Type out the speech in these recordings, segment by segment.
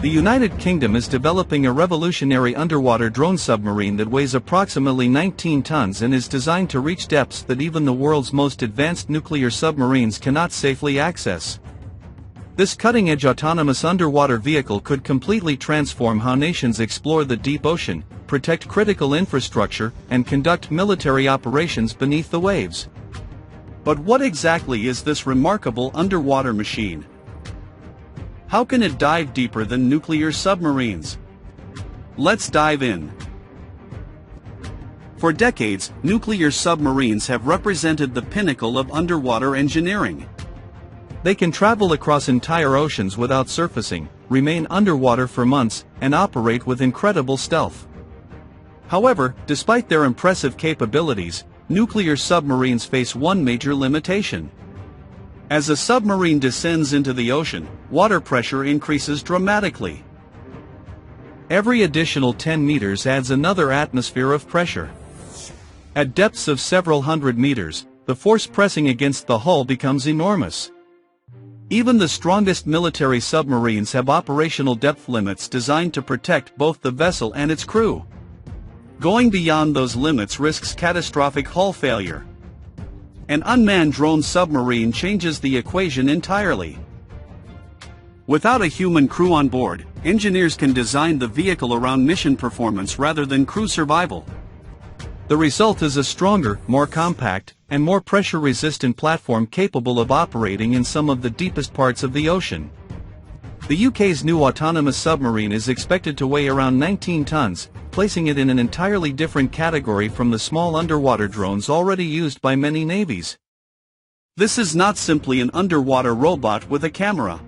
The United Kingdom is developing a revolutionary underwater drone submarine that weighs approximately 19 tons and is designed to reach depths that even the world's most advanced nuclear submarines cannot safely access. This cutting-edge autonomous underwater vehicle could completely transform how nations explore the deep ocean, protect critical infrastructure, and conduct military operations beneath the waves. But what exactly is this remarkable underwater machine? How can it dive deeper than nuclear submarines? Let's dive in. For decades, nuclear submarines have represented the pinnacle of underwater engineering. They can travel across entire oceans without surfacing, remain underwater for months, and operate with incredible stealth. However, despite their impressive capabilities, nuclear submarines face one major limitation. As a submarine descends into the ocean, water pressure increases dramatically. Every additional 10 meters adds another atmosphere of pressure. At depths of several hundred meters, the force pressing against the hull becomes enormous. Even the strongest military submarines have operational depth limits designed to protect both the vessel and its crew. Going beyond those limits risks catastrophic hull failure. An unmanned drone submarine changes the equation entirely. Without a human crew on board, engineers can design the vehicle around mission performance rather than crew survival. The result is a stronger, more compact, and more pressure-resistant platform capable of operating in some of the deepest parts of the ocean. The UK's new autonomous submarine is expected to weigh around 19 tons, placing it in an entirely different category from the small underwater drones already used by many navies. This is not simply an underwater robot with a camera.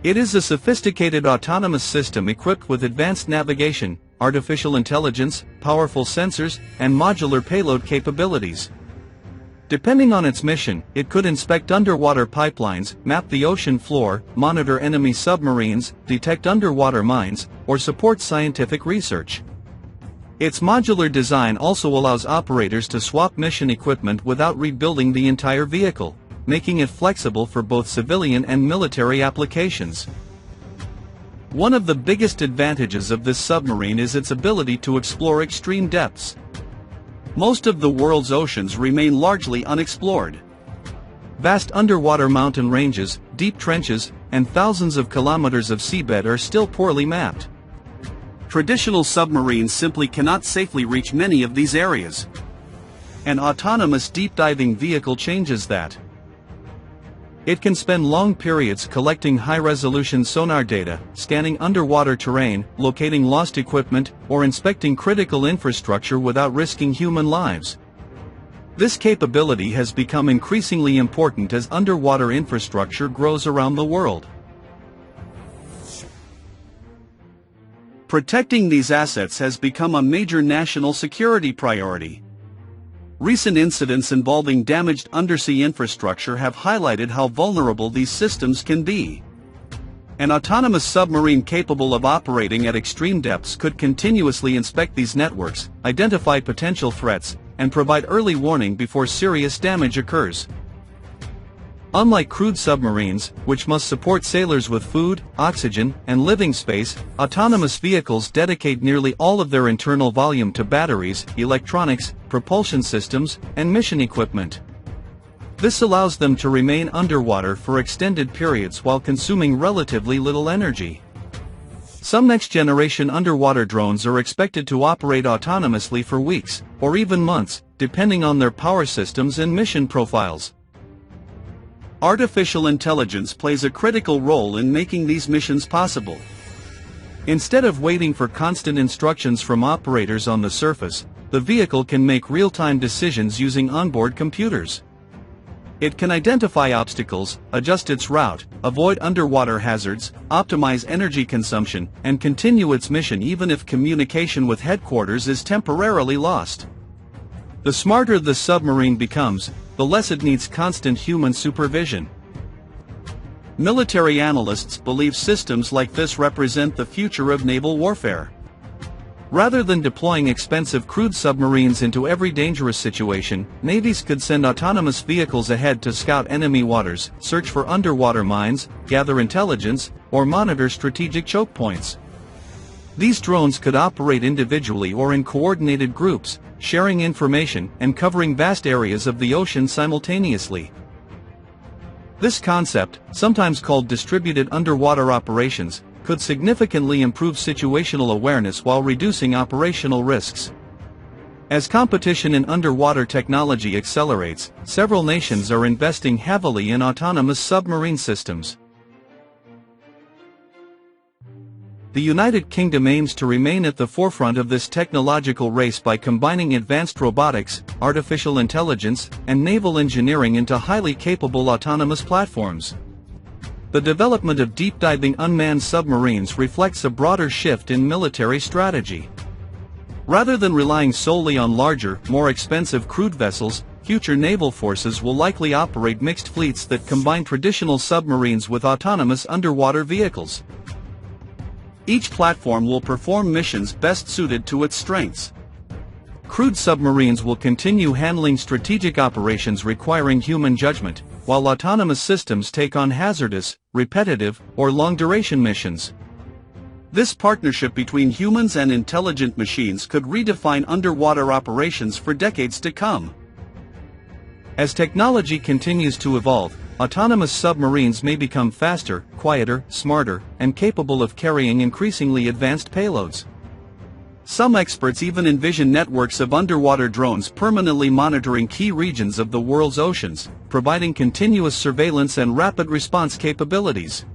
It is a sophisticated autonomous system equipped with advanced navigation, artificial intelligence, powerful sensors, and modular payload capabilities. Depending on its mission, it could inspect underwater pipelines, map the ocean floor, monitor enemy submarines, detect underwater mines, or support scientific research. Its modular design also allows operators to swap mission equipment without rebuilding the entire vehicle, making it flexible for both civilian and military applications. One of the biggest advantages of this submarine is its ability to explore extreme depths. Most of the world's oceans remain largely unexplored. Vast underwater mountain ranges, deep trenches, and thousands of kilometers of seabed are still poorly mapped. Traditional submarines simply cannot safely reach many of these areas. An autonomous deep-diving vehicle changes that. It can spend long periods collecting high-resolution sonar data, scanning underwater terrain, locating lost equipment, or inspecting critical infrastructure without risking human lives. This capability has become increasingly important as underwater infrastructure grows around the world. Protecting these assets has become a major national security priority. Recent incidents involving damaged undersea infrastructure have highlighted how vulnerable these systems can be. An autonomous submarine capable of operating at extreme depths could continuously inspect these networks, identify potential threats, and provide early warning before serious damage occurs. Unlike crewed submarines, which must support sailors with food, oxygen, and living space, autonomous vehicles dedicate nearly all of their internal volume to batteries, electronics, propulsion systems, and mission equipment. This allows them to remain underwater for extended periods while consuming relatively little energy. Some next-generation underwater drones are expected to operate autonomously for weeks, or even months, depending on their power systems and mission profiles. Artificial intelligence plays a critical role in making these missions possible. Instead of waiting for constant instructions from operators on the surface, the vehicle can make real-time decisions using onboard computers. It can identify obstacles, adjust its route, avoid underwater hazards, optimize energy consumption, and continue its mission even if communication with headquarters is temporarily lost. The smarter the submarine becomes, the less it needs constant human supervision. Military analysts believe systems like this represent the future of naval warfare. Rather than deploying expensive crewed submarines into every dangerous situation, navies could send autonomous vehicles ahead to scout enemy waters, search for underwater mines, gather intelligence, or monitor strategic choke points. These drones could operate individually or in coordinated groups, sharing information and covering vast areas of the ocean simultaneously. This concept, sometimes called distributed underwater operations, could significantly improve situational awareness while reducing operational risks. As competition in underwater technology accelerates, several nations are investing heavily in autonomous submarine systems. The United Kingdom aims to remain at the forefront of this technological race by combining advanced robotics, artificial intelligence, and naval engineering into highly capable autonomous platforms. The development of deep-diving unmanned submarines reflects a broader shift in military strategy. Rather than relying solely on larger, more expensive crewed vessels, future naval forces will likely operate mixed fleets that combine traditional submarines with autonomous underwater vehicles. Each platform will perform missions best suited to its strengths. Crewed submarines will continue handling strategic operations requiring human judgment, while autonomous systems take on hazardous, repetitive, or long-duration missions. This partnership between humans and intelligent machines could redefine underwater operations for decades to come. As technology continues to evolve, autonomous submarines may become faster, quieter, smarter, and capable of carrying increasingly advanced payloads. Some experts even envision networks of underwater drones permanently monitoring key regions of the world's oceans, providing continuous surveillance and rapid response capabilities.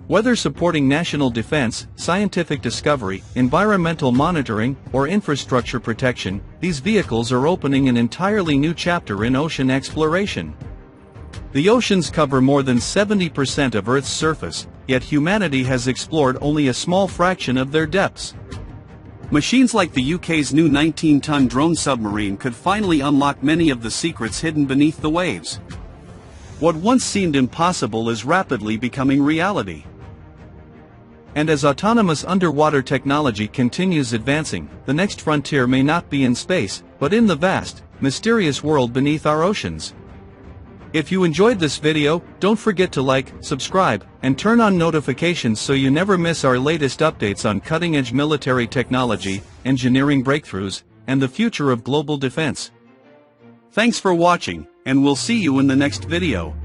Whether supporting national defense, scientific discovery, environmental monitoring, or infrastructure protection, these vehicles are opening an entirely new chapter in ocean exploration. The oceans cover more than 70% of Earth's surface, yet humanity has explored only a small fraction of their depths. Machines like the UK's new 19-ton drone submarine could finally unlock many of the secrets hidden beneath the waves. What once seemed impossible is rapidly becoming reality. And as autonomous underwater technology continues advancing, the next frontier may not be in space, but in the vast, mysterious world beneath our oceans. If you enjoyed this video, don't forget to like, subscribe, and turn on notifications so you never miss our latest updates on cutting-edge military technology, engineering breakthroughs, and the future of global defense. Thanks for watching, and we'll see you in the next video.